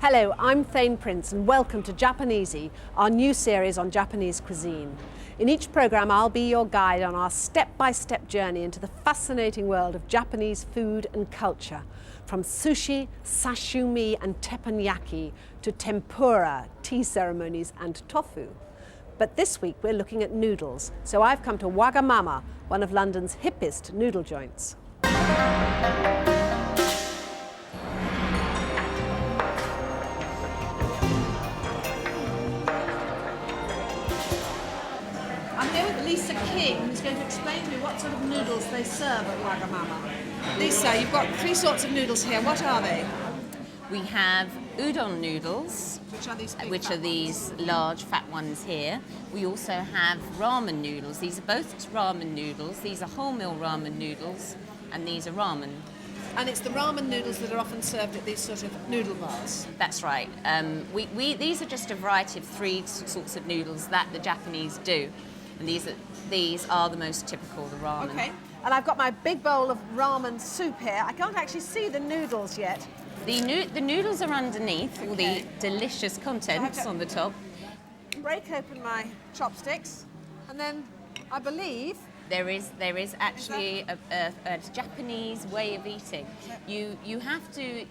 Hello, I'm Thane Prince and welcome to Japanesy, our new series on Japanese cuisine. In each programme I'll be your guide on our step-by-step journey into the fascinating world of Japanese food and culture, from sushi, sashimi and teppanyaki to tempura, tea ceremonies and tofu. But this week we're looking at noodles, so I've come to Wagamama, one of London's hippest noodle joints. Lisa King, who's going to explain to me what sort of noodles they serve at Wagamama. Lisa, you've got three sorts of noodles here. What are they? We have udon noodles, Which are these large fat ones here. We also have ramen noodles. These are both ramen noodles. These are wholemeal ramen noodles, and these are ramen. And it's the ramen noodles that are often served at these sort of noodle bars. That's right. These are just a variety of three sorts of noodles that the Japanese do. And these are the most typical, the ramen. Okay. And I've got my big bowl of ramen soup here. I can't actually see the noodles yet. The noodles are underneath, all the delicious contents on the top. Break open my chopsticks, and then I believe there is actually a Japanese way of eating. You have to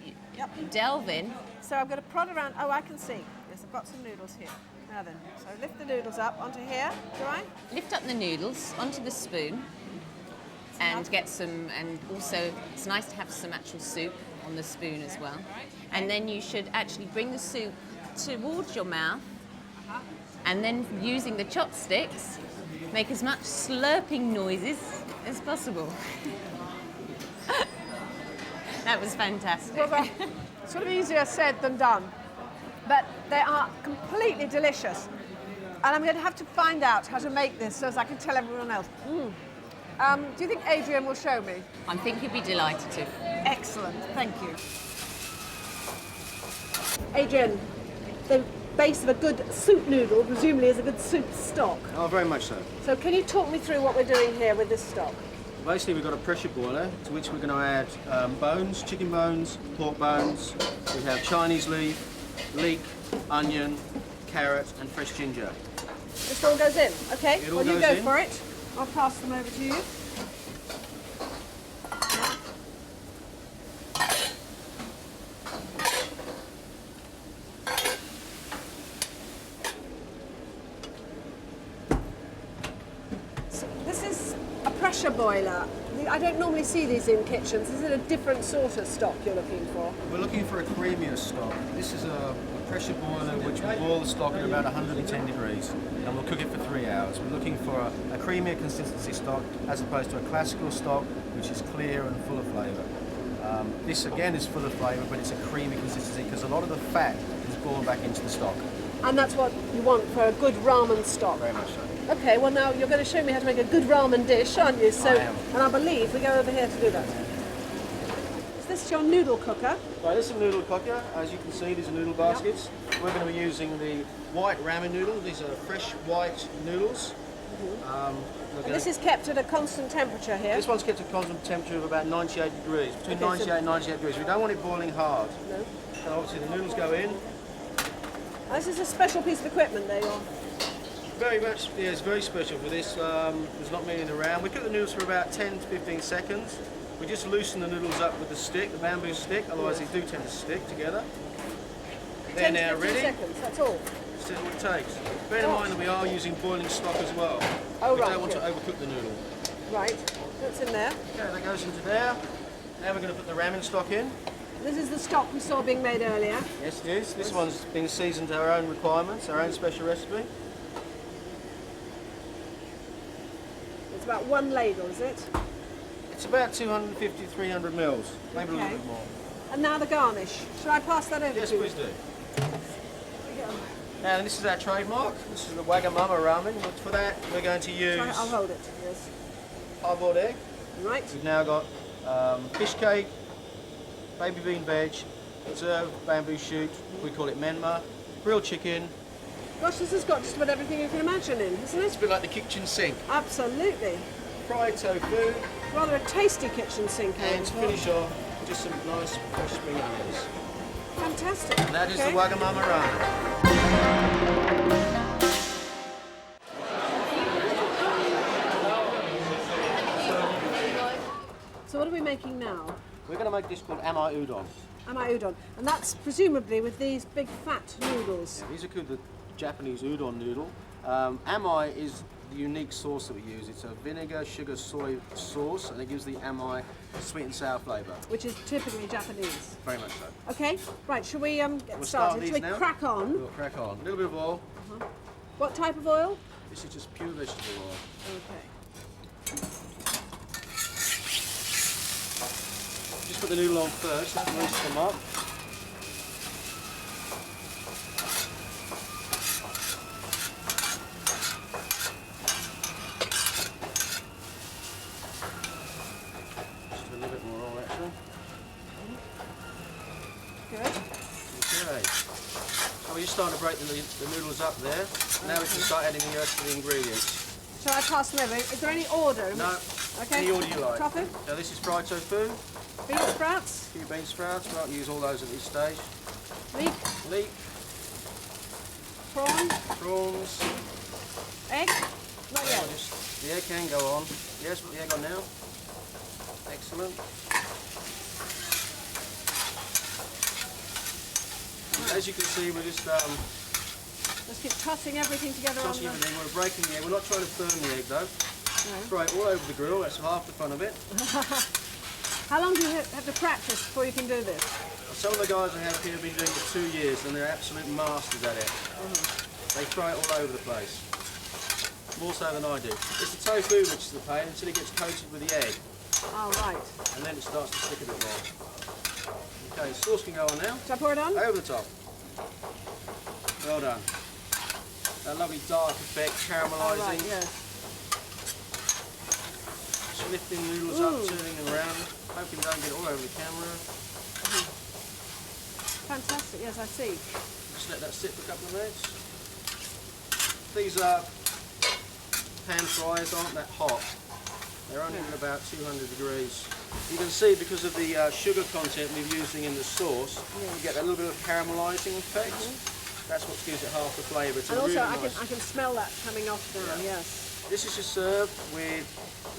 delve in. So I'm going to prod around. Oh, I can see. Yes, I've got some noodles here. Now then, so lift the noodles up onto here, do I? Lift up the noodles onto the spoon and get some, and also it's nice to have some actual soup on the spoon as well. And then you should actually bring the soup towards your mouth and then using the chopsticks, make as much slurping noises as possible. That was fantastic. Well, sort of easier said than done. But they are completely delicious. And I'm going to have to find out how to make this so as I can tell everyone else. Do you think Adrian will show me? I think he'd be delighted to. Excellent, thank you. Adrian, the base of a good soup noodle presumably is a good soup stock. Oh, very much so. So can you talk me through what we're doing here with this stock? Basically, we've got a pressure boiler to which we're going to add bones, chicken bones, pork bones. We have Chinese leaf, leek, onion, carrot and fresh ginger. This all goes in, okay? It all well, you goes go in. for it. I'll pass them over to you. So this is a pressure boiler. I don't normally see these in kitchens. Is it a different sort of stock you're looking for? We're looking for a creamier stock. This is a pressure boiler which will boil the stock at about 110 degrees and we'll cook it for 3 hours. We're looking for a creamier consistency stock as opposed to a classical stock which is clear and full of flavour. This again is full of flavour, but it's a creamy consistency because a lot of the fat is boiled back into the stock. And that's what you want for a good ramen stock? Very much so. Okay, well now you're going to show me how to make a good ramen dish, aren't you? So, I am. And I believe we go over here to do that. Is this your noodle cooker? Right, this is a noodle cooker. As you can see, these are noodle baskets. We're going to be using the white ramen noodle. These are fresh white noodles. And this is kept at a constant temperature here? This one's kept at a constant temperature of about 98 degrees, between 98 and 98 degrees. We don't want it boiling hard. No. So obviously the noodles go in. And this is a special piece of equipment there, you're... Very much, yeah, it's very special for this. There's not many around. We cook the noodles for about 10 to 15 seconds. We just loosen the noodles up with the stick, the bamboo stick, otherwise they do tend to stick together. They're now ready. 10 seconds, that's all. That's all it takes. Bear in mind that we are using boiling stock as well. Oh, we right, don't want yeah. to overcook the noodle. Right, that's in there. Okay, that goes into there. Now we're going to put the ramen stock in. This is the stock we saw being made earlier. Yes, it is. This one's been seasoned to our own requirements, our own special recipe. It's about one ladle, is it? It's about 250, 300 mils, maybe a little Okay. bit more. And now the garnish. Should I pass that over Yes, to you? please do. Here we go. Now, this is our trademark. This is the Wagamama Ramen. But for that, we're going to use I'll hold it, yes. hard-boiled egg. Right. We've now got fish cake, baby bean veg, preserved bamboo shoot, we call it menma, grilled chicken. Gosh, this has got just about everything you can imagine in, isn't It's it? a bit like the kitchen sink. Absolutely. Fried tofu, Rather a tasty kitchen sink. I and to would have finish off, just some nice fresh spring onions. thought. Fantastic. And that is the Wagamama Ramen. So what are we making now? We're going to make this called Udon. Udon. And that's presumably with these big fat noodles. Yeah, these are called the Japanese udon noodle. Is the unique sauce that we use. It's a vinegar, sugar, soy sauce, and it gives the sweet and sour flavour. Which is typically Japanese. Very much so. Okay, right, shall we get We'll started? Shall we now. crack on? We'll crack on. A little bit of oil. What type of oil? This is just pure vegetable oil. Okay. Just put the noodle on first, let's loosen them up. Just a little bit more oil actually. Good. Okay. So we're just starting to break the noodles up there. Now we can start adding the rest of the ingredients. Shall I pass them over? Is there any order? No, Okay. any order you like. Tofu? Now this is fried tofu, Bean sprouts? a few bean sprouts, we won't use all those at this stage. Leek? Leek, Prawn? prawns. Egg? Not yet. The egg can go on. Yes, put the egg on now. Excellent. As you can see, we're just Let's keep tossing everything together tossing on the... everything. We're breaking the egg. We're not trying to burn the egg though. No. Throw it all over the grill. That's half the fun of it. How long do you have to practice before you can do this? Some of the guys I have here have been doing it for 2 years and they're absolute masters at it. They throw it all over the place. More so than I do. It's the tofu which is the pain until it gets coated with the egg. Oh, right. And then it starts to stick a bit more. Okay, sauce can go on now. Shall I pour it on? Over the top. Well done. That lovely dark effect, caramelising. Oh, right, yes. Just lifting the noodles up, turning them around. Hoping they don't get all over the camera. Fantastic, yes, I see. Just let that sit for a couple of minutes. These pan fries aren't that hot. They're only at about 200 degrees. You can see because of the sugar content we're using in the sauce, you get a little bit of caramelising effect. That's what gives it half the flavour. It's And a also, really I nice. can smell that coming off now, yes. This is just served with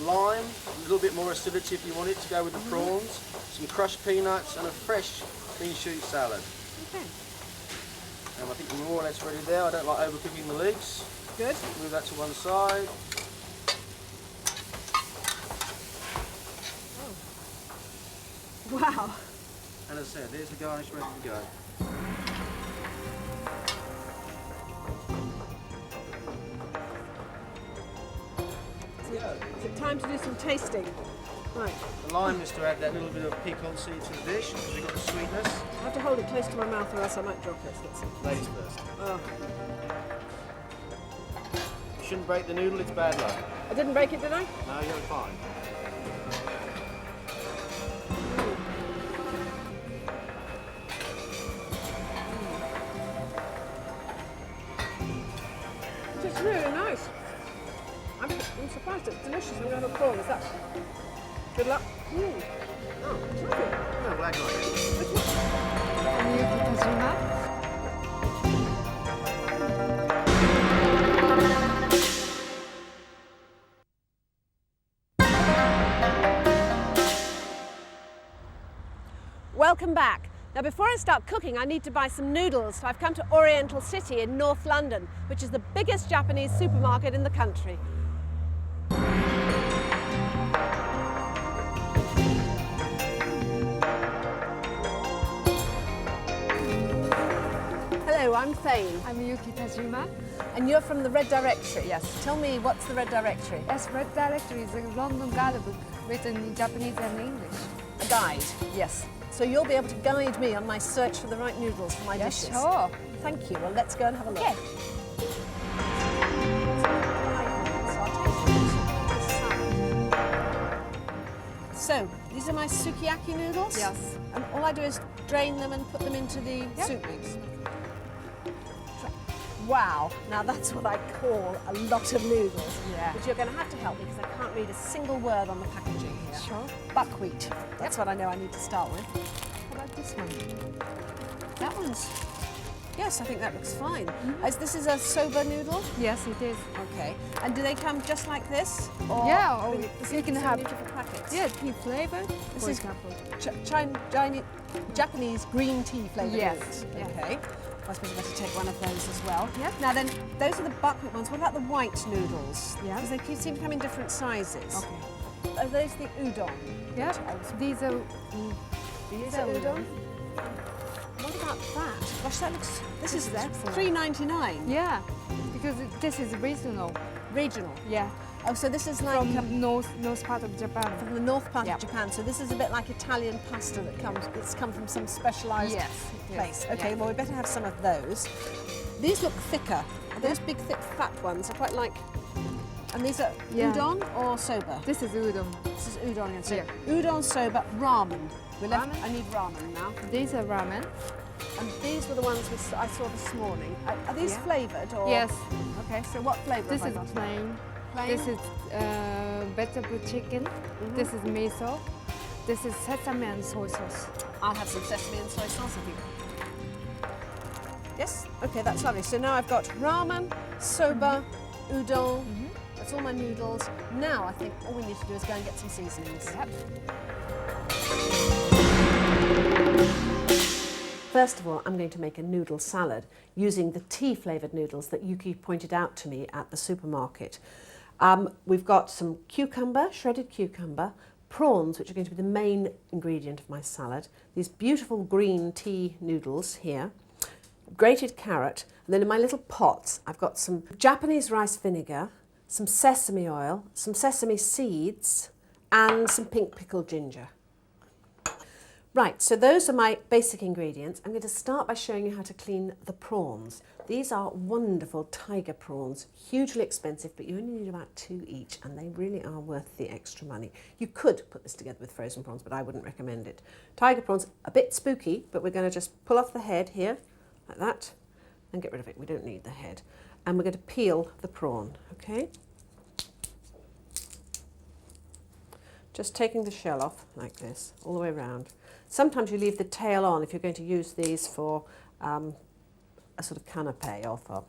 lime, a little bit more acidity if you want it to go with the prawns, some crushed peanuts and a fresh bean shoot salad. Okay, And I think we're more or less ready there. I don't like overcooking the leeks. good. Move that to one side. Wow. And as I said, there's the garnish ready to go. Is it time to do some tasting? Right. The lime is to add that little bit of piquancy to the dish because we've got the sweetness. I have to hold it close to my mouth or else I might drop it. Let's see. Ladies first. Oh. You shouldn't break the noodle, it's bad luck. I didn't break it, did I? No, you're fine. It's really nice. I'm surprised it's delicious. I'm going to have a prawn. Is that good luck? Oh, it's lovely. No, wag on it. Welcome back. Now before I start cooking I need to buy some noodles, so I've come to Oriental City in North London, which is the biggest Japanese supermarket in the country. Hello, I'm Thane. I'm Yuki Tajima. And you're from the Red Directory, yes. Tell me, what's the Red Directory? Yes, Red Directory is a London guidebook written in Japanese and English. A guide, yes. So you'll be able to guide me on my search for the right noodles for my Yes, dishes. sure. Thank you. Well, let's go and have a look. Okay. So, these are my sukiyaki noodles? Yes. And all I do is drain them and put them into the Yep. soup mix. Wow, now that's what I call a lot of noodles. Yeah. But you're going to have to help me because I can't read a single word on the packaging here. Sure. Buckwheat. That's what I know I need to start with. How about this one? That one's, yes, I think that looks fine. This is a soba noodle? Yes, it is. Okay. And do they come just like this? Or Yeah, or you you can have different packets? yeah, tea flavored, This for is example. Japanese green tea flavoured Yes, noodles. yeah. Okay. I suppose I better take one of those as well. Yeah. Now then, those are the buckwheat ones. What about the white noodles? Yeah. Because they seem to come in different sizes. Okay. Are those the udon? Yeah, these are These are udon? What about that? Gosh, that looks... This is excellent. $3.99. yeah, because this is regional. Regional. Yeah, Oh, so this is like from north part of Japan. from the north part Yeah. of Japan. So this is a bit like Italian pasta that comes. It's come from some specialised Yes, place. yes, Okay, yeah. well we better have some of those. These look thicker. Those big, thick, fat ones are quite like. And these are Yeah. udon or soba. This is udon. This is udon and soba. Yeah. Udon, soba, ramen. Ramen? I need ramen now. These are ramen. And these were the ones I saw this morning. Are these Yeah. flavoured or? Yes, Okay. So what flavour? this have is I got? plain. Plain? This is vegetable chicken. This is miso. This is sesame and soy sauce. I'll have some sesame and soy sauce, I think. Yes? Okay, that's lovely. So now I've got ramen, soba, udon. That's all my noodles. Now I think all we need to do is go and get some seasonings. Yep. First of all, I'm going to make a noodle salad using the tea-flavoured noodles that Yuki pointed out to me at the supermarket. We've got some cucumber, shredded cucumber, prawns, which are going to be the main ingredient of my salad, these beautiful green tea noodles here, grated carrot, and then in my little pots I've got some Japanese rice vinegar, some sesame oil, some sesame seeds, and some pink pickled ginger. Right, so those are my basic ingredients. I'm going to start by showing you how to clean the prawns. These are wonderful tiger prawns, hugely expensive, but you only need about 2 each, and they really are worth the extra money. You could put this together with frozen prawns, but I wouldn't recommend it. Tiger prawns, a bit spooky, but we're going to just pull off the head here, like that, and get rid of it. We don't need the head. And we're going to peel the prawn, okay? Just taking the shell off like this, all the way around. Sometimes you leave the tail on if you're going to use these for a sort of canapé or for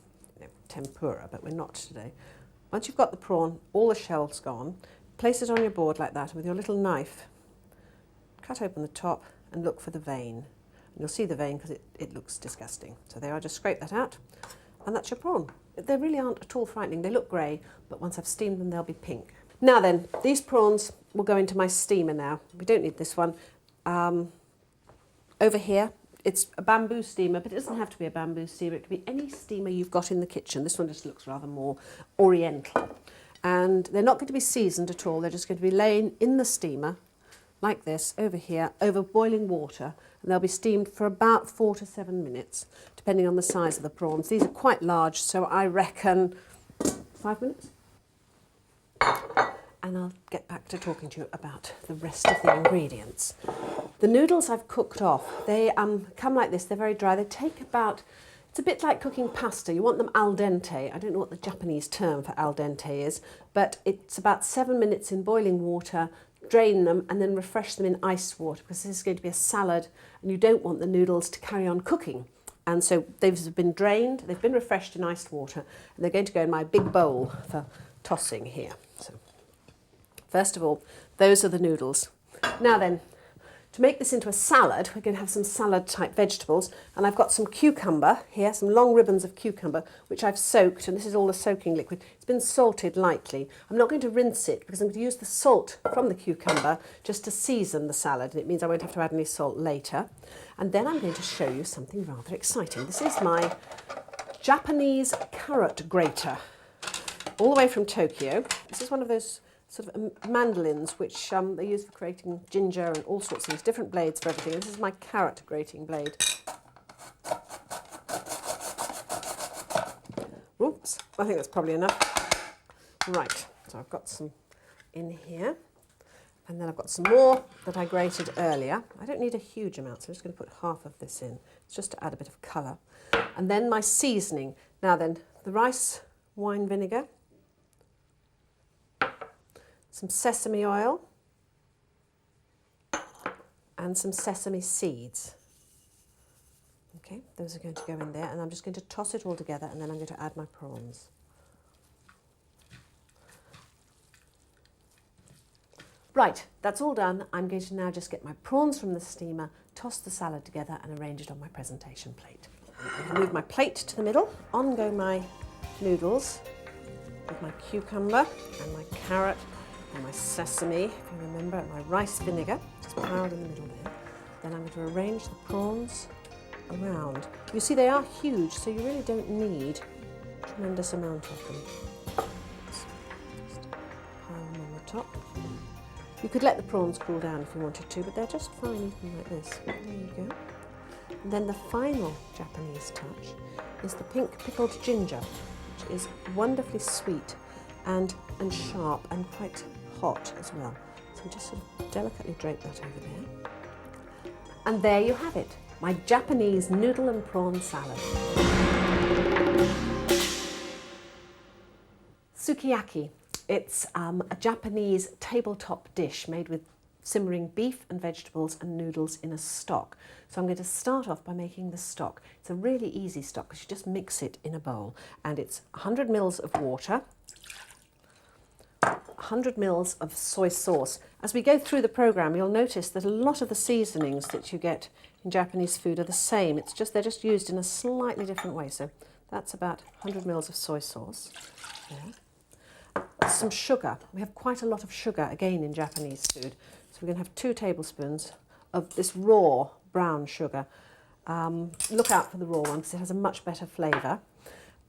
tempura, but we're not today. Once you've got the prawn, all the shell's gone, place it on your board like that, and with your little knife, cut open the top and look for the vein. And you'll see the vein because it looks disgusting. So there, I just scrape that out, and that's your prawn. They really aren't at all frightening. They look grey, but once I've steamed them, they'll be pink. Now then, these prawns will go into my steamer now. We don't need this one. Over here, it's a bamboo steamer, but it doesn't have to be a bamboo steamer. It could be any steamer you've got in the kitchen. This one just looks rather more oriental. And they're not going to be seasoned at all. They're just going to be laying in the steamer, like this, over here, over boiling water. And they'll be steamed for about 4 to 7 minutes, depending on the size of the prawns. These are quite large, so I reckon 5 minutes. And I'll get back to talking to you about the rest of the ingredients. The noodles I've cooked off, they come like this, they're very dry. They take about, it's a bit like cooking pasta. You want them al dente. I don't know what the Japanese term for al dente is, but it's about 7 minutes in boiling water, drain them and then refresh them in ice water because this is going to be a salad and you don't want the noodles to carry on cooking. And so they've been drained, they've been refreshed in iced water, and they're going to go in my big bowl for tossing here. So, first of all, those are the noodles. Now then, to make this into a salad, we're going to have some salad type vegetables, and I've got some cucumber here, some long ribbons of cucumber, which I've soaked, and this is all the soaking liquid. It's been salted lightly. I'm not going to rinse it because I'm going to use the salt from the cucumber just to season the salad, and it means I won't have to add any salt later. And then I'm going to show you something rather exciting. This is my Japanese carrot grater, all the way from Tokyo. This is one of those sort of mandolins which they use for creating ginger and all sorts of things, different blades for everything. This is my carrot grating blade. Oops, I think that's probably enough. Right, so I've got some in here, and then I've got some more that I grated earlier. I don't need a huge amount, so I'm just going to put half of this in. It's just to add a bit of colour. And then my seasoning. Now then, the rice wine vinegar, some sesame oil, and some sesame seeds. Okay, those are going to go in there, and I'm just going to toss it all together, and then I'm going to add my prawns. Right, that's all done. I'm going to now just get my prawns from the steamer, toss the salad together and arrange it on my presentation plate. I'm going to move my plate to the middle. On go my noodles with my cucumber and my carrot and my sesame, if you remember, and my rice vinegar, just piled in the middle there. Then I'm going to arrange the prawns around. You see they are huge, so you really don't need a tremendous amount of them. Just pile them on the top. You could let the prawns cool down if you wanted to, but they're just fine eaten like this. There you go. And then the final Japanese touch is the pink pickled ginger, which is wonderfully sweet and sharp and quite hot as well. So just sort of delicately drape that over there. And there you have it, my Japanese noodle and prawn salad. Sukiyaki. It's a Japanese tabletop dish made with simmering beef and vegetables and noodles in a stock. So I'm going to start off by making the stock. It's a really easy stock because you just mix it in a bowl, and it's 100 mils of water, 100 mils of soy sauce. As we go through the programme, you'll notice that a lot of the seasonings that you get in Japanese food are the same. It's just they're just used in a slightly different way. So that's about 100 mils of soy sauce there. Some sugar. We have quite a lot of sugar again in Japanese food. So we're going to have 2 tablespoons of this raw brown sugar. Look out for the raw one because it has a much better flavour.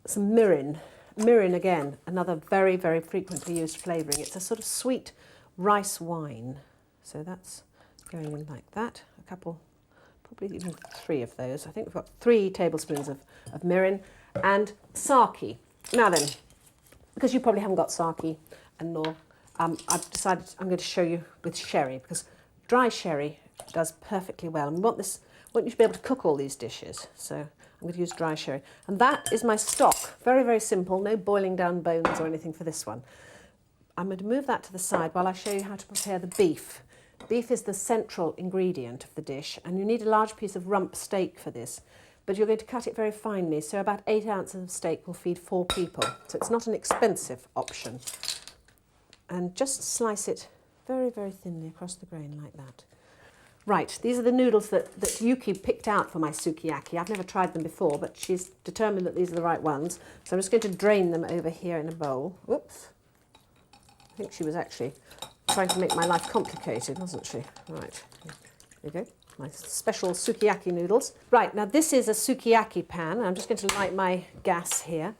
Some mirin. Mirin again, another very, very frequently used flavouring. It's a sort of sweet rice wine. So that's going in like that. A couple, probably even 3 of those. I think we've got 3 tablespoons of mirin. And sake. Now then, because you probably haven't got sake and nor, I've decided I'm going to show you with sherry, because dry sherry does perfectly well. And we want you to be able to cook all these dishes. So I'm going to use dry sherry. And that is my stock. Very, very simple. No boiling down bones or anything for this one. I'm going to move that to the side while I show you how to prepare the beef. Beef is the central ingredient of the dish, and you need a large piece of rump steak for this. But you're going to cut it very finely, so about 8 ounces of steak will feed 4 people. So it's not an expensive option. And just slice it very, very thinly across the grain like that. Right, these are the noodles that Yuki picked out for my sukiyaki. I've never tried them before, but she's determined that these are the right ones. So I'm just going to drain them over here in a bowl. Whoops. I think she was actually trying to make my life complicated, wasn't she? Right, there you go. My special sukiyaki noodles. Right, now this is a sukiyaki pan. I'm just going to light my gas here.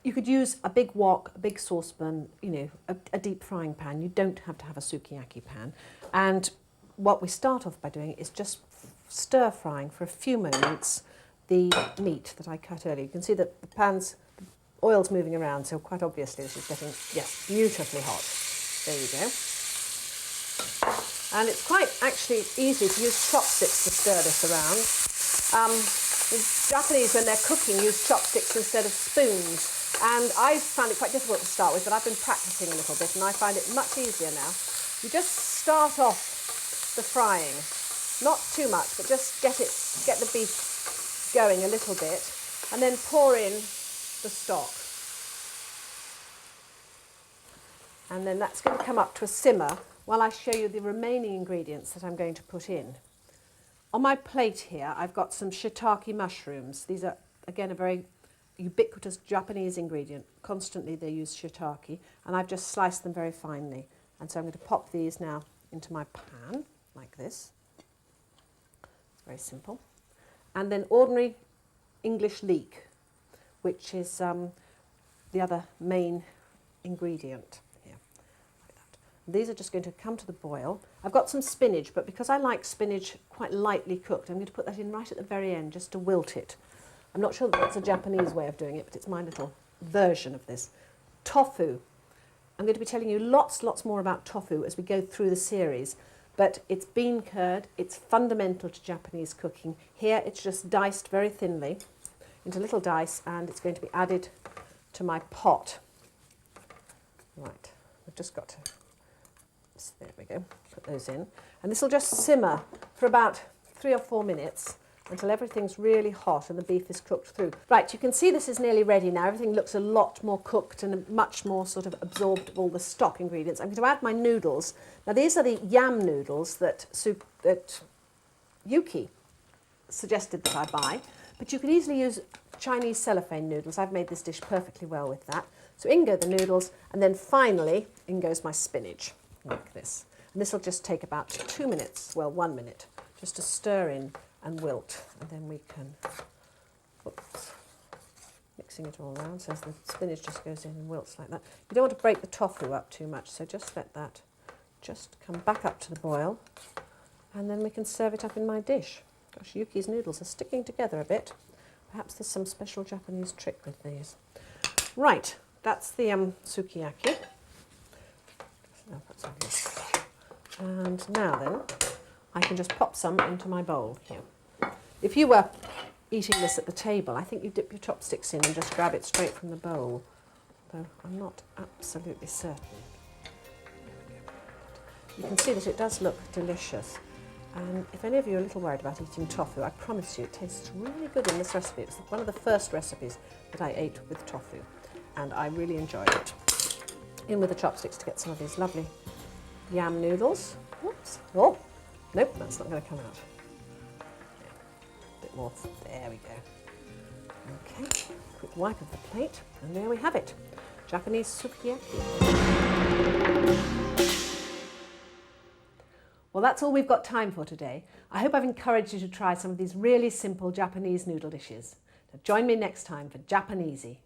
You could use a big wok, a big saucepan, you know, a deep frying pan. You don't have to have a sukiyaki pan. And what we start off by doing is just stir frying for a few moments the meat that I cut earlier. You can see that the oil's moving around, so quite obviously this is getting, yes, beautifully hot. There you go. And it's quite actually easy to use chopsticks to stir this around. The Japanese, when they're cooking, use chopsticks instead of spoons. And I found it quite difficult to start with, but I've been practicing a little bit and I find it much easier now. You just start off the frying. Not too much, but just get the beef going a little bit, and then pour in the stock. And then that's going to come up to a simmer while I show you the remaining ingredients that I'm going to put in. On my plate here, I've got some shiitake mushrooms. These are, again, a very ubiquitous Japanese ingredient. Constantly they use shiitake, and I've just sliced them very finely. And so I'm going to pop these now into my pan, like this. It's very simple. And then ordinary English leek, which is the other main ingredient. These are just going to come to the boil. I've got some spinach, but because I like spinach quite lightly cooked, I'm going to put that in right at the very end just to wilt it. I'm not sure that that's a Japanese way of doing it, but it's my little version of this. Tofu. I'm going to be telling you lots more about tofu as we go through the series, but it's bean curd, it's fundamental to Japanese cooking. Here it's just diced very thinly into little dice, and it's going to be added to my pot. Right, I've just got to... There we go, put those in. And this will just simmer for about 3 or 4 minutes until everything's really hot and the beef is cooked through. Right, you can see this is nearly ready now. Everything looks a lot more cooked and much more sort of absorbed all the stock ingredients. I'm going to add my noodles. Now these are the yam noodles that Yuki suggested that I buy, but you can easily use Chinese cellophane noodles. I've made this dish perfectly well with that. So in go the noodles, and then finally in goes my spinach, like this. And this will just take about 2 minutes, well 1 minute, just to stir in and wilt. And then we can, whoops, mixing it all around so the spinach just goes in and wilts like that. You don't want to break the tofu up too much, so just let that just come back up to the boil, and then we can serve it up in my dish. Gosh, Yuki's noodles are sticking together a bit. Perhaps there's some special Japanese trick with these. Right, that's the sukiyaki. I'll put some here. And now then, I can just pop some into my bowl here. If you were eating this at the table, I think you dip your chopsticks in and just grab it straight from the bowl, though I'm not absolutely certain. You can see that it does look delicious. And if any of you are a little worried about eating tofu, I promise you it tastes really good in this recipe. It's one of the first recipes that I ate with tofu, and I really enjoyed it. In with the chopsticks to get some of these lovely yam noodles. Whoops. Oh, nope, that's not going to come out. Yeah, a bit more. There we go. Okay, quick wipe of the plate, and there we have it. Japanese sukiyaki. Well, that's all we've got time for today. I hope I've encouraged you to try some of these really simple Japanese noodle dishes. Now join me next time for Japanesy.